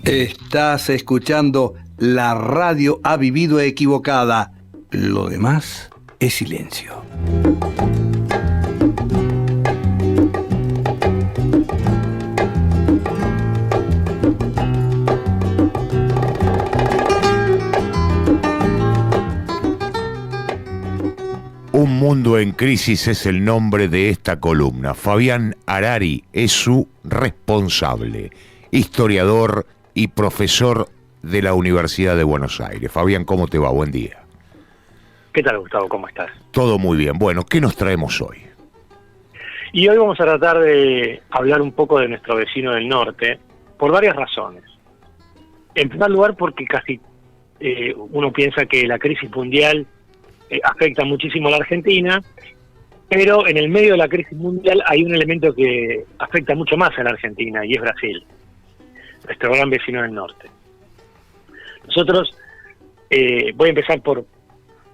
Estás escuchando La radio ha vivido equivocada. Lo demás es silencio. Un mundo en crisis es el nombre de esta columna. Fabián Harari es su responsable, historiador y profesor de la Universidad de Buenos Aires. Fabián, ¿cómo te va? Buen día. ¿Qué tal, Gustavo? ¿Cómo estás? Todo muy bien. Bueno, ¿qué nos traemos hoy? Y hoy vamos a tratar de hablar un poco de nuestro vecino del norte, por varias razones. En primer lugar, porque casi uno piensa que la crisis mundial afecta muchísimo a la Argentina, pero en el medio de la crisis mundial hay un elemento que afecta mucho más a la Argentina, y es Brasil, nuestro gran vecino del norte. Nosotros, voy a empezar por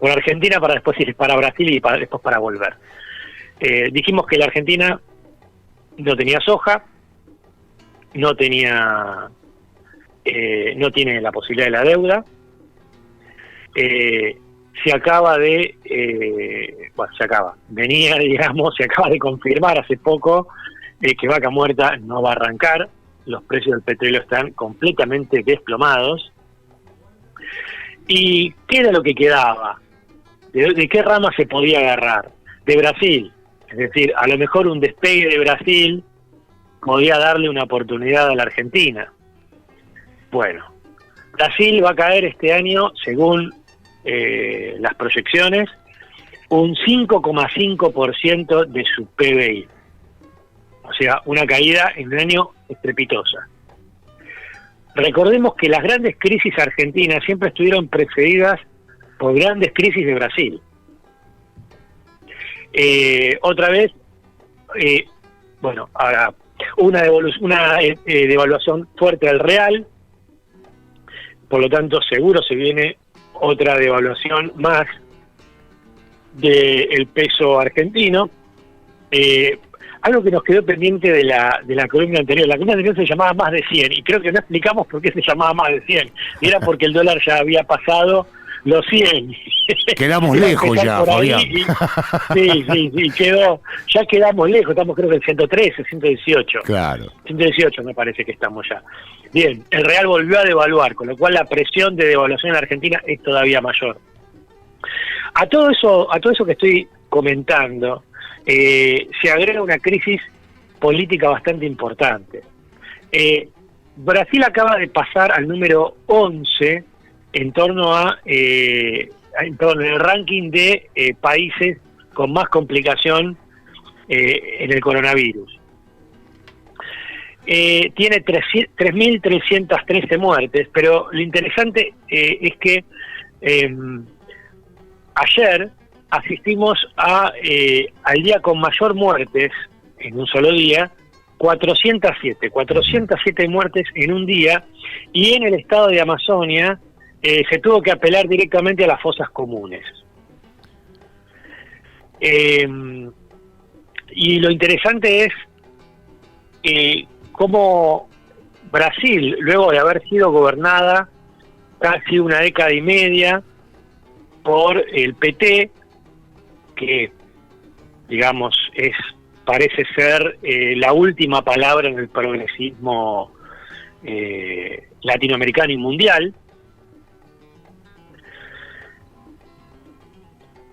Argentina para después ir para Brasil y después para volver. Dijimos que la Argentina no tenía soja, no tiene la posibilidad de la deuda, se acaba de confirmar hace poco que Vaca Muerta no va a arrancar, los precios del petróleo están completamente desplomados. ¿Y qué era lo que quedaba? ¿De qué rama se podía agarrar? De Brasil, es decir, a lo mejor un despegue de Brasil podía darle una oportunidad a la Argentina. Bueno, Brasil va a caer este año, según las proyecciones, un 5,5% de su PBI. O sea, una caída en un año estrepitosa. Recordemos que las grandes crisis argentinas siempre estuvieron precedidas por grandes crisis de Brasil. Otra vez, ahora, una devaluación fuerte del real, por lo tanto seguro se viene otra devaluación más del peso argentino. Algo que nos quedó pendiente de la columna anterior. La columna anterior se llamaba Más de 100, y creo que no explicamos por qué se llamaba Más de 100. Y era porque el dólar ya había pasado los 100. Quedamos lejos ya, Fabián. Sí, ya quedamos lejos, estamos creo que en 113, 118. Claro. 118 me parece que estamos ya. Bien, el real volvió a devaluar, con lo cual la presión de devaluación en Argentina es todavía mayor. A todo eso que estoy comentando, se agrega una crisis política bastante importante. Brasil acaba de pasar al número 11 en torno en el ranking de países con más complicación en el coronavirus. Tiene 3.313 muertes, pero lo interesante es que ayer asistimos al día con mayor muertes en un solo día, 407 muertes en un día, y en el estado de Amazonia se tuvo que apelar directamente a las fosas comunes. Y lo interesante es cómo Brasil, luego de haber sido gobernada casi una década y media por el PT, que digamos parece ser la última palabra en el progresismo latinoamericano y mundial,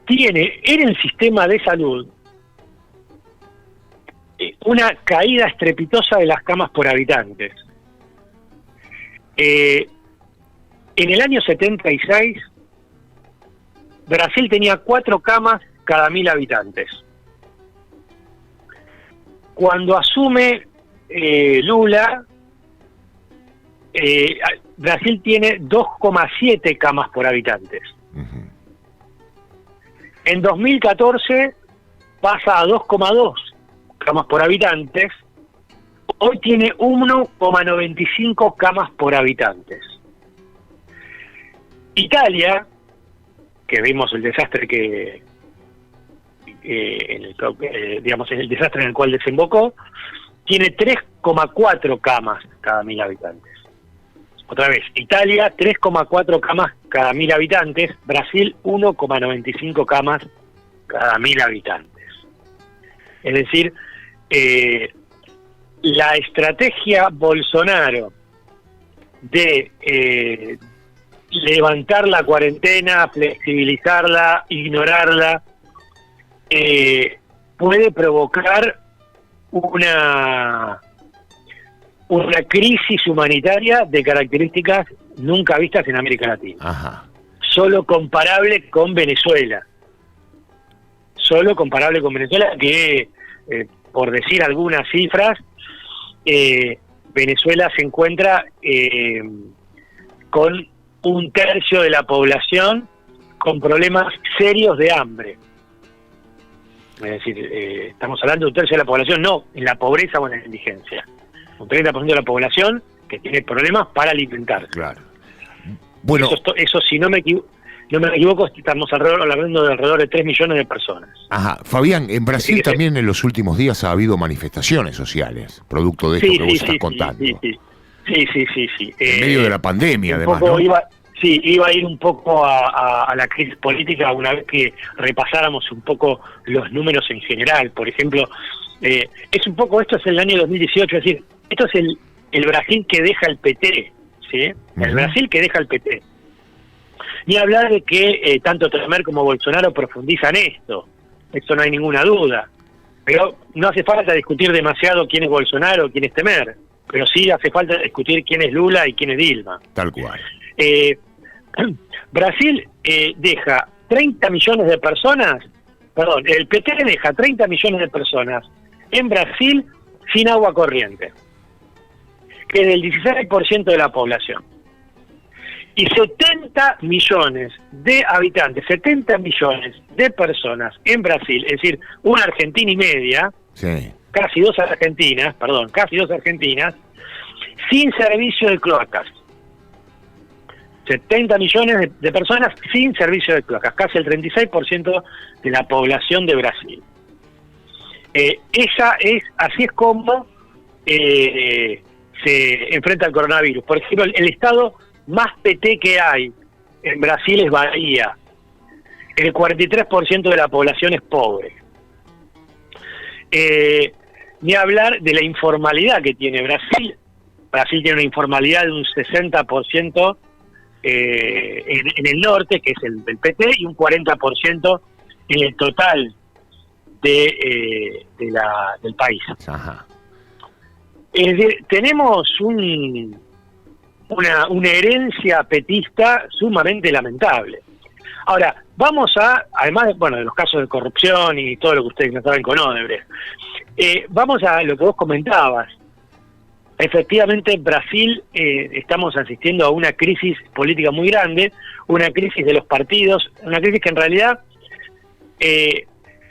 tiene en el sistema de salud una caída estrepitosa de las camas por habitantes. En el año 76, Brasil tenía 4 camas cada 1.000 habitantes. Cuando asume Lula, Brasil tiene 2,7 camas por habitantes. Uh-huh. En 2014 pasa a 2,2 camas por habitantes. Hoy tiene 1,95 camas por habitantes. Italia, que vimos el desastre el desastre en el cual desembocó, tiene 3,4 camas cada 1.000 habitantes. Otra vez, Italia 3,4 camas cada 1.000 habitantes, Brasil 1,95 camas cada 1.000 habitantes. Es decir, la estrategia Bolsonaro de levantar la cuarentena, flexibilizarla, ignorarla, puede provocar una crisis humanitaria de características nunca vistas en América Latina. Ajá. Solo comparable con Venezuela. Solo comparable con Venezuela, que por decir algunas cifras, Venezuela se encuentra con 1/3 de la población con problemas serios de hambre. Es decir, estamos hablando de 1/3 de la población, no en la pobreza o en la indigencia. Un 30% de la población que tiene problemas para alimentar. Claro. Bueno, Eso si no me equivoco, estamos hablando de alrededor de 3 millones de personas. ajá. Fabián, en Brasil Sí, también en los últimos días ha habido manifestaciones sociales, producto de esto que vos estás contando. Sí. En medio de la pandemia, un además, poco ¿no? iba a ir un poco a la crisis política una vez que repasáramos un poco los números en general. Por ejemplo, es un poco, esto es el año 2018, es decir, esto es el Brasil que deja el PT, ¿sí? El Ujú. Brasil que deja el PT. Ni hablar de que tanto Temer como Bolsonaro profundizan esto no hay ninguna duda. Pero no hace falta discutir demasiado quién es Bolsonaro, quién es Temer, pero sí hace falta discutir quién es Lula y quién es Dilma. Tal cual. Brasil deja 30 millones de personas, perdón, el PT deja 30 millones de personas en Brasil sin agua corriente, que es del 16% de la población. Y 70 millones de habitantes, 70 millones de personas en Brasil, es decir, una Argentina y media, Sí. casi dos Argentinas, sin servicio de cloacas. 70 millones de personas sin servicio de cloacas, casi el 36% de la población de Brasil. Así es como se enfrenta al coronavirus. Por ejemplo, el estado más PT que hay en Brasil es Bahía. El 43% de la población es pobre. Ni hablar de la informalidad que tiene Brasil. Brasil tiene una informalidad de un 60% en el norte, que es el del PT, y un 40% en el total del país. Ajá. Es decir, tenemos una herencia petista sumamente lamentable. Ahora, vamos además de los casos de corrupción y todo lo que ustedes no saben con Odebrecht, vamos a lo que vos comentabas. Efectivamente, en Brasil estamos asistiendo a una crisis política muy grande, una crisis de los partidos, una crisis que en realidad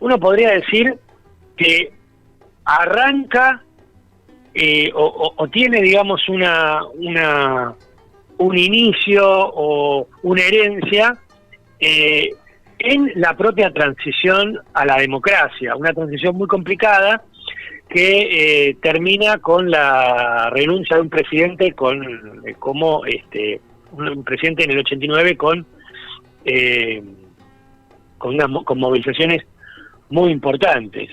uno podría decir que arranca o tiene, digamos, un inicio o una herencia en la propia transición a la democracia, una transición muy complicada que termina con la renuncia de un presidente un presidente en el 89 con movilizaciones muy importantes.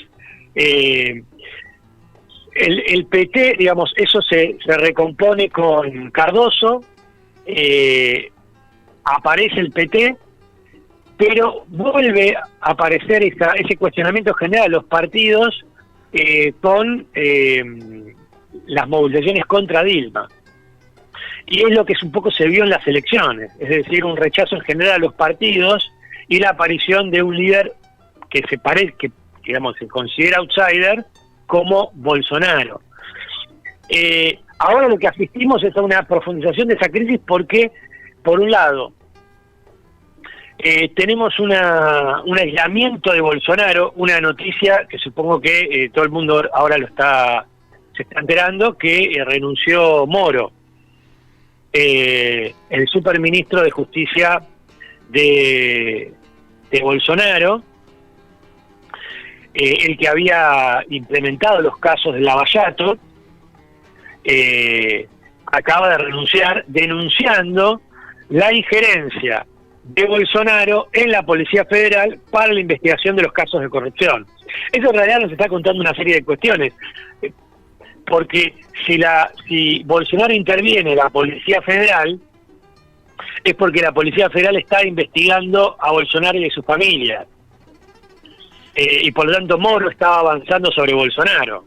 El PT, digamos, eso se recompone con Cardoso, aparece el PT, pero vuelve a aparecer ese cuestionamiento general de los partidos con las movilizaciones contra Dilma. Y es lo que un poco se vio en las elecciones, es decir, un rechazo en general a los partidos y la aparición de un líder que se considera outsider como Bolsonaro. Ahora lo que asistimos es a una profundización de esa crisis porque, por un lado, tenemos un aislamiento de Bolsonaro, una noticia que supongo que todo el mundo ahora se está enterando, que renunció Moro, el superministro de Justicia de Bolsonaro, el que había implementado los casos de Lavallato, acaba de renunciar denunciando la injerencia de Bolsonaro en la Policía Federal para la investigación de los casos de corrupción. Eso en realidad nos está contando una serie de cuestiones, porque si Bolsonaro interviene en la Policía Federal, es porque la Policía Federal está investigando a Bolsonaro y a su familia. Y por lo tanto Moro estaba avanzando sobre Bolsonaro.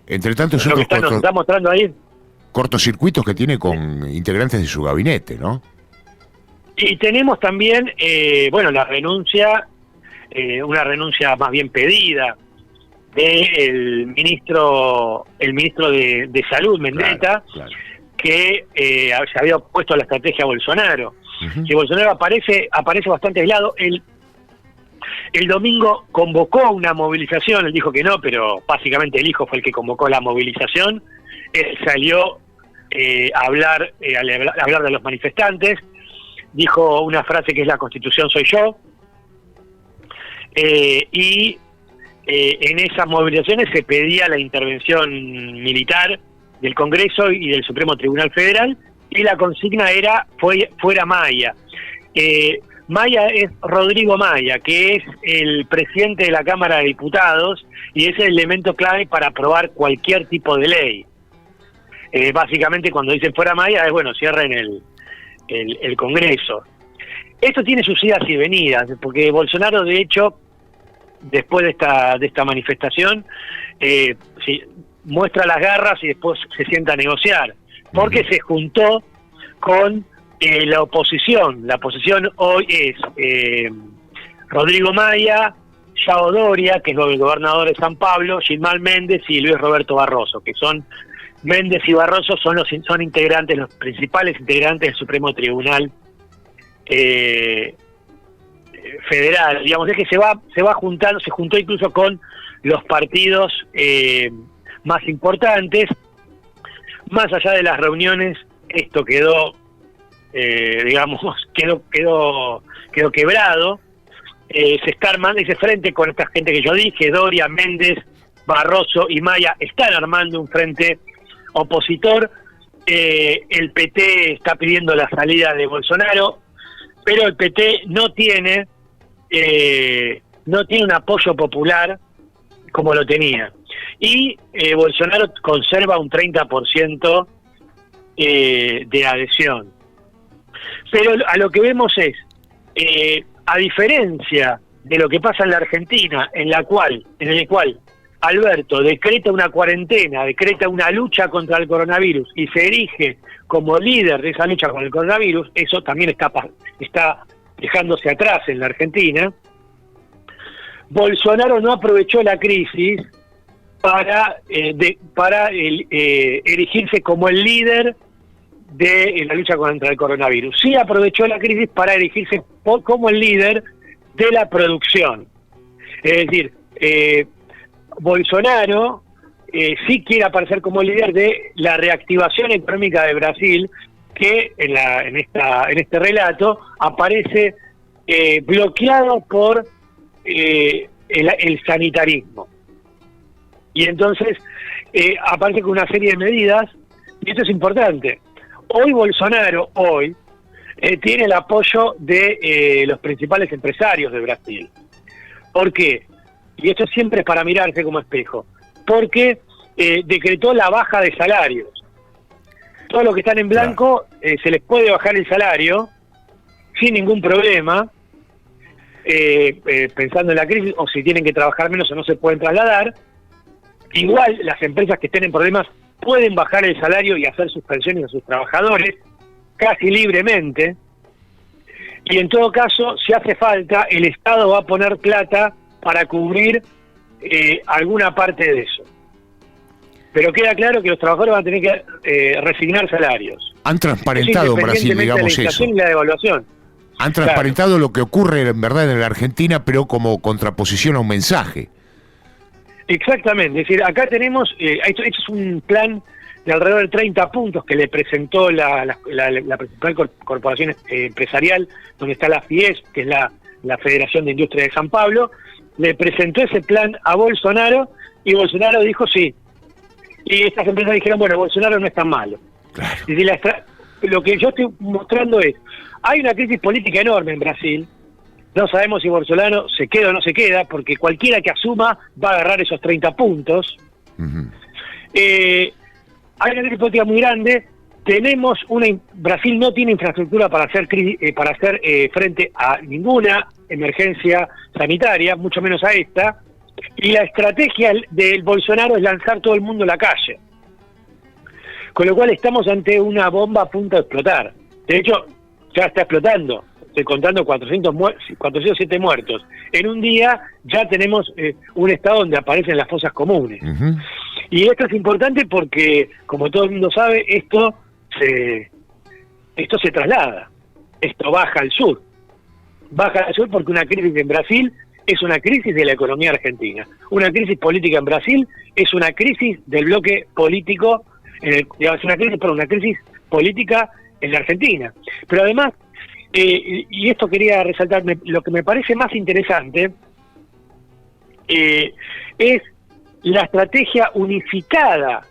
Entre tantos Lo que otros nos está mostrando ahí. cortocircuitos que tiene con integrantes de su gabinete, ¿no? Y tenemos también, la renuncia, una renuncia más bien pedida del ministro de Salud, Mendieta, Claro. que se había opuesto a la estrategia Bolsonaro. Uh-huh. Que Bolsonaro aparece bastante aislado. El domingo convocó una movilización, él dijo que no, pero básicamente el hijo fue el que convocó la movilización. Él salió a hablar de los manifestantes, dijo una frase que es: la Constitución soy yo, y en esas movilizaciones se pedía la intervención militar del Congreso y del Supremo Tribunal Federal, y la consigna era fuera Maya. Maya es Rodrigo Maya, que es el presidente de la Cámara de Diputados y es el elemento clave para aprobar cualquier tipo de ley. Básicamente cuando dicen fuera Maya es cierren el Congreso. Esto tiene sus idas y venidas, porque Bolsonaro, de hecho, después de esta manifestación, muestra las garras y después se sienta a negociar, porque se juntó con la oposición. La oposición hoy es Rodrigo Maya, Yao Doria, que es el gobernador de San Pablo, Gilmán Méndez y Luis Roberto Barroso, que son Méndez y Barroso son los principales integrantes del Supremo Tribunal Federal. Digamos, es que se va juntando, se juntó incluso con los partidos más importantes. Más allá de las reuniones, esto quedó quebrado. Se está armando ese frente con esta gente que yo dije: Doria, Méndez, Barroso y Maya están armando un frente opositor. El PT está pidiendo la salida de Bolsonaro, pero el PT no tiene un apoyo popular como lo tenía, y Bolsonaro conserva un 30% de adhesión. Pero a lo que vemos es, a diferencia de lo que pasa en la Argentina, en el cual Alberto decreta una cuarentena, decreta una lucha contra el coronavirus y se erige como líder de esa lucha contra el coronavirus, eso también está dejándose atrás en la Argentina. Bolsonaro no aprovechó la crisis para erigirse como el líder de la lucha contra el coronavirus. Sí aprovechó la crisis para erigirse como el líder de la producción. Es decir, Bolsonaro sí quiere aparecer como el líder de la reactivación económica de Brasil, que en este relato aparece bloqueado por el sanitarismo. Y entonces aparece con una serie de medidas, y esto es importante. Hoy Bolsonaro tiene el apoyo de los principales empresarios de Brasil. ¿Por qué? Y esto siempre es para mirarse como espejo. Porque decretó la baja de salarios. Todos los que están en blanco se les puede bajar el salario sin ningún problema, pensando en la crisis, o si tienen que trabajar menos o no se pueden trasladar. Igual las empresas que estén en problemas pueden bajar el salario y hacer suspensiones a sus trabajadores casi libremente, y en todo caso, si hace falta, el Estado va a poner plata para cubrir alguna parte de eso. Pero queda claro que los trabajadores van a tener que resignar salarios. Han transparentado en Brasil, digamos, eso. Y la devaluación. Han transparentado lo que ocurre en verdad en la Argentina, pero como contraposición a un mensaje. Exactamente, es decir, acá tenemos, esto es un plan de alrededor de 30 puntos que le presentó la principal corporación empresarial, donde está la FIES, que es la Federación de Industria de San Pablo. Le presentó ese plan a Bolsonaro y Bolsonaro dijo sí. Y estas empresas dijeron, bueno, Bolsonaro no es tan malo. Claro. Y si lo que yo estoy mostrando es, hay una crisis política enorme en Brasil, no sabemos si Bolsonaro se queda o no se queda, porque cualquiera que asuma va a agarrar esos 30 puntos. Uh-huh. Hay una crisis política muy grande, Brasil no tiene infraestructura para hacer frente a ninguna emergencia sanitaria, mucho menos a esta, y la estrategia del Bolsonaro es lanzar todo el mundo a la calle. Con lo cual estamos ante una bomba a punto de explotar. De hecho, ya está explotando. Estoy contando 407 muertos. En un día ya tenemos un estado donde aparecen las fosas comunes. Uh-huh. Y esto es importante porque, como todo el mundo sabe, esto se traslada. Esto baja al sur. Baja al sur porque una crisis en Brasil es una crisis de la economía argentina. Una crisis política en Brasil es una crisis del bloque político, una crisis política en la Argentina. Pero además, y esto quería resaltar, lo que me parece más interesante es la estrategia unificada.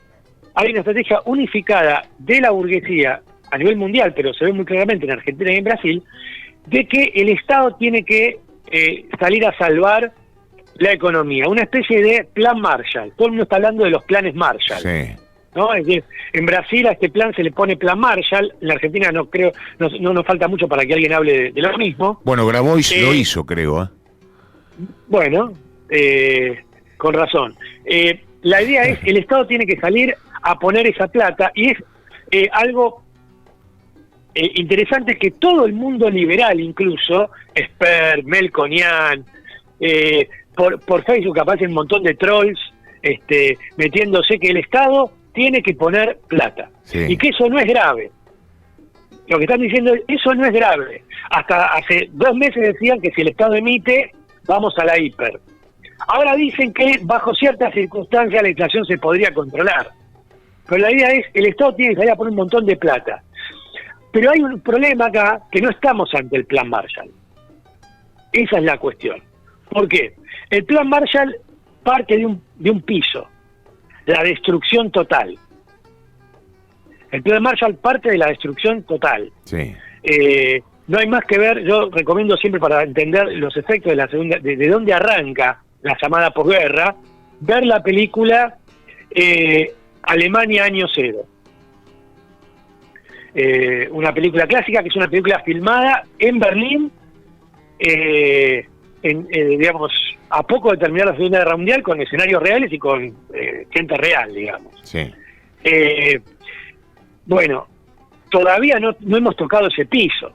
Hay una estrategia unificada de la burguesía a nivel mundial, pero se ve muy claramente en Argentina y en Brasil, de que el Estado tiene que salir a salvar la economía, una especie de plan Marshall. Todo el mundo está hablando de los planes Marshall. Sí. ¿No? Es decir, en Brasil a este plan se le pone plan Marshall, en la Argentina no nos falta mucho para que alguien hable de lo mismo. Bueno, Grabois lo hizo, creo. Bueno, con razón. La idea es, el Estado tiene que salir a poner esa plata, y es algo interesante que todo el mundo liberal, incluso, Esper, Melconian, por Facebook aparecen un montón de trolls metiéndose que el Estado tiene que poner plata. Sí. Y que eso no es grave. Lo que están diciendo es, eso no es grave. Hasta hace 2 meses decían que si el Estado emite, vamos a la hiper. Ahora dicen que bajo ciertas circunstancias la inflación se podría controlar. Pero la idea es, el Estado tiene que salir a poner un montón de plata. Pero hay un problema acá, que no estamos ante el plan Marshall. Esa es la cuestión. ¿Por qué? El plan Marshall parte de un piso. La destrucción total. El plan Marshall parte de la destrucción total. Sí. No hay más que ver, yo recomiendo siempre para entender los efectos de la segunda, de dónde arranca la llamada posguerra, ver la película Alemania Año Cero. Una película clásica que es una película filmada en Berlín, digamos, a poco de terminar la Segunda Guerra Mundial, con escenarios reales y con gente real, digamos. Sí. Bueno, todavía no hemos tocado ese piso,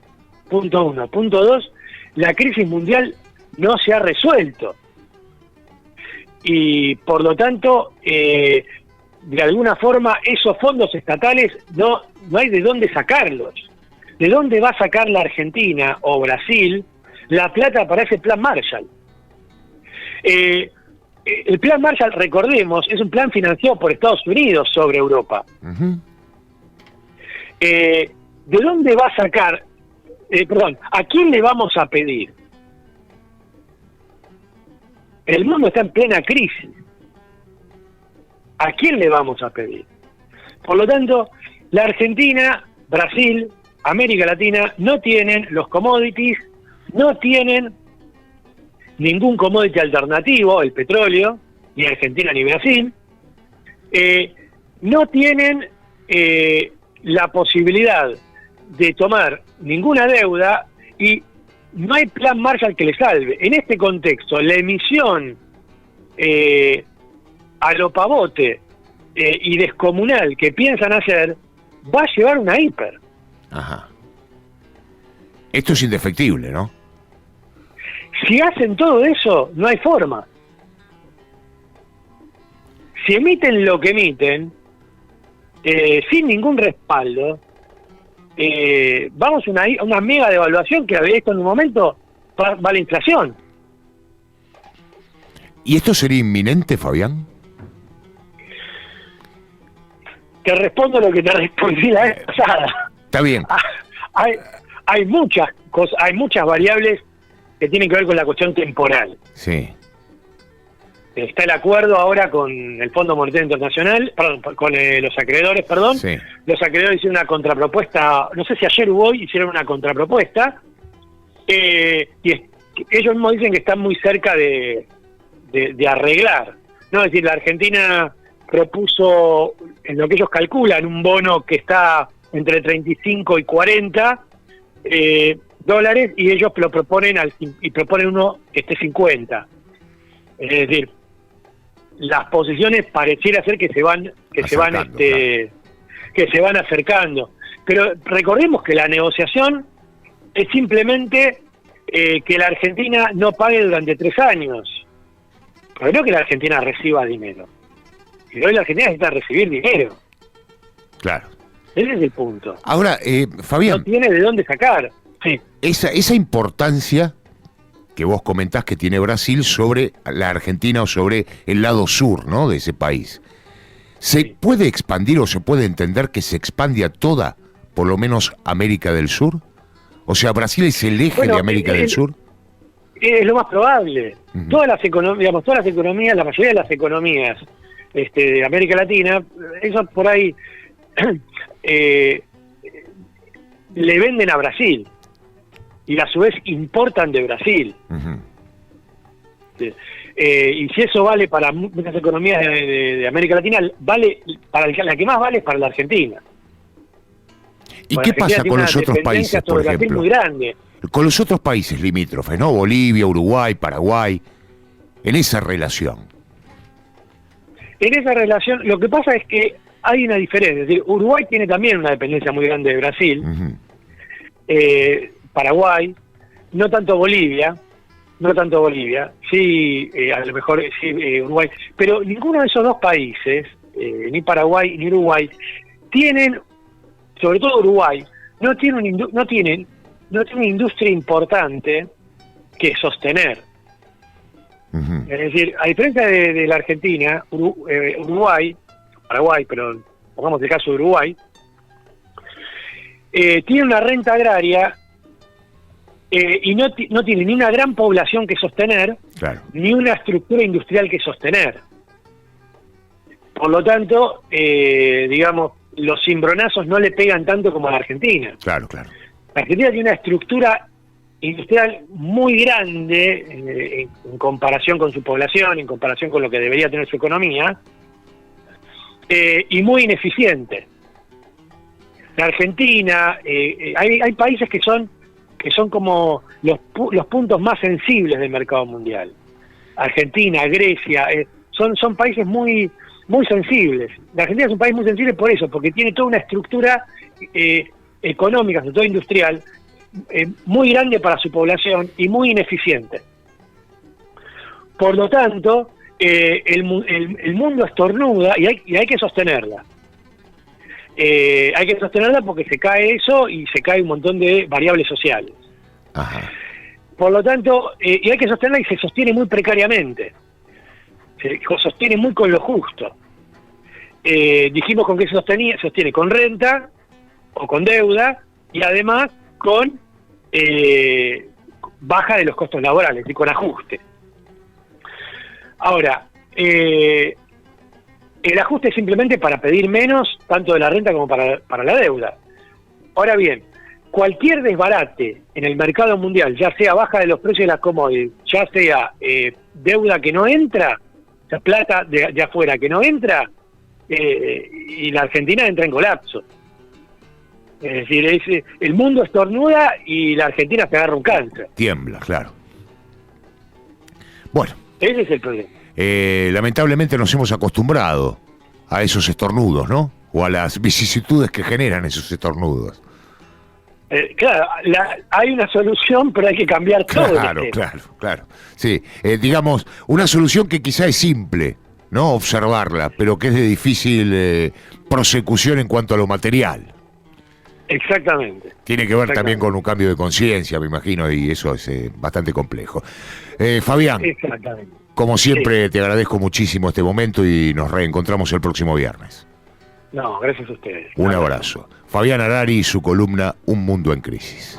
punto 1. Punto 2, la crisis mundial no se ha resuelto. Y por lo tanto, de alguna forma, esos fondos estatales no hay de dónde sacarlos. ¿De dónde va a sacar la Argentina o Brasil la plata para ese plan Marshall? El plan Marshall, recordemos, es un plan financiado por Estados Unidos sobre Europa. Uh-huh. ¿De dónde va a sacar? ¿A quién le vamos a pedir? El mundo está en plena crisis. ¿A quién le vamos a pedir? Por lo tanto, la Argentina, Brasil, América Latina no tienen los commodities, no tienen ningún commodity alternativo, el petróleo, ni Argentina ni Brasil, no tienen la posibilidad de tomar ninguna deuda y no hay plan Marshall que le salve. En este contexto, la emisión a lo pavote y descomunal que piensan hacer va a llevar una hiper. Ajá. Esto es indefectible, ¿no? Si hacen todo eso, no hay forma. Si emiten lo que emiten, sin ningún respaldo, vamos a una mega devaluación que esto en un momento va a la inflación. ¿Y esto sería inminente, Fabián? Te respondo lo que te respondí la vez pasada. Está bien. Hay muchas cosas, hay muchas variables que tienen que ver con la cuestión temporal. Sí. está el acuerdo ahora con el Fondo Monetario Internacional, perdón, con los acreedores, perdón. Sí. Los acreedores hicieron una contrapropuesta, no sé si ayer o hoy hicieron una contrapropuesta, ellos mismos dicen que están muy cerca de arreglar, ¿no? Es decir, la Argentina propuso, en lo que ellos calculan, un bono que está entre 35 y 40 dólares, y ellos lo proponen y proponen uno que esté 50. Es decir, las posiciones pareciera ser que se van acercando. Pero recordemos que la negociación es simplemente que la Argentina no pague durante 3 años. Pero no que la Argentina reciba dinero. Y hoy la Argentina necesita recibir dinero. Claro. Ese es el punto. Ahora, Fabián, no tiene de dónde sacar. Sí. Esa importancia que vos comentás que tiene Brasil sobre la Argentina o sobre el lado sur, ¿no?, de ese país. ¿Se puede expandir o se puede entender que se expande a toda, por lo menos, América del Sur? O sea, ¿Brasil es el eje de América del Sur? Es lo más probable. Uh-huh. Todas las economías, la mayoría de las economías de América Latina, eso por ahí le venden a Brasil y a su vez importan de Brasil. Uh-huh. Y si eso vale para muchas economías de América Latina, vale para la que más vale es para la Argentina. ¿Y qué pasa con los otros países, por ejemplo? Muy grande. Con los otros países limítrofes, ¿no? Bolivia, Uruguay, Paraguay, en esa relación. En esa relación, lo que pasa es que hay una diferencia. Es decir, Uruguay tiene también una dependencia muy grande de Brasil. Uh-huh. Paraguay, no tanto Bolivia, sí, a lo mejor sí, Uruguay, pero ninguno de esos dos países, ni Paraguay ni Uruguay, tienen, sobre todo Uruguay, no tiene una industria importante que sostener. Uh-huh. Es decir, a diferencia de la Argentina, Uruguay, Paraguay, pero pongamos el caso de Uruguay, tiene una renta agraria y no tiene ni una gran población que sostener, claro, ni una estructura industrial que sostener. Por lo tanto, digamos, los cimbronazos no le pegan tanto como a la Argentina. Claro, claro. La Argentina tiene una estructura industrial muy grande en comparación con su población, en comparación con lo que debería tener su economía, y muy ineficiente. La Argentina, hay países que son como los puntos más sensibles del mercado mundial. Argentina, Grecia, son países muy sensibles. La Argentina es un país muy sensible por eso, porque tiene toda una estructura económica, sobre todo industrial, muy grande para su población y muy ineficiente. Por lo tanto, el mundo estornuda y hay que sostenerla. Hay que sostenerla porque se cae eso y se cae un montón de variables sociales. Ajá. Por lo tanto, y hay que sostenerla y se sostiene muy precariamente. Se sostiene muy con lo justo. Dijimos con qué se sostiene con renta o con deuda y además con baja de los costos laborales y con ajuste. Ahora, el ajuste es simplemente para pedir menos, tanto de la renta como para la deuda. Ahora bien, cualquier desbarate en el mercado mundial, ya sea baja de los precios de las commodities, ya sea deuda que no entra, o sea, plata de afuera que no entra, y la Argentina entra en colapso. Es decir, el mundo estornuda y la Argentina se agarra un cáncer. Tiembla, claro. Bueno. Ese es el problema. Lamentablemente nos hemos acostumbrado a esos estornudos, ¿no? O a las vicisitudes que generan esos estornudos. Claro, hay una solución, pero hay que cambiar todo. Claro. Sí, digamos, una solución que quizá es simple, ¿no? Observarla, pero que es de difícil prosecución en cuanto a lo material. Exactamente. Tiene que ver también con un cambio de conciencia, me imagino, y eso es bastante complejo. Fabián, como siempre, te agradezco muchísimo este momento y nos reencontramos el próximo viernes. No, gracias a ustedes. Un abrazo. Fabián Arari y su columna Un Mundo en Crisis.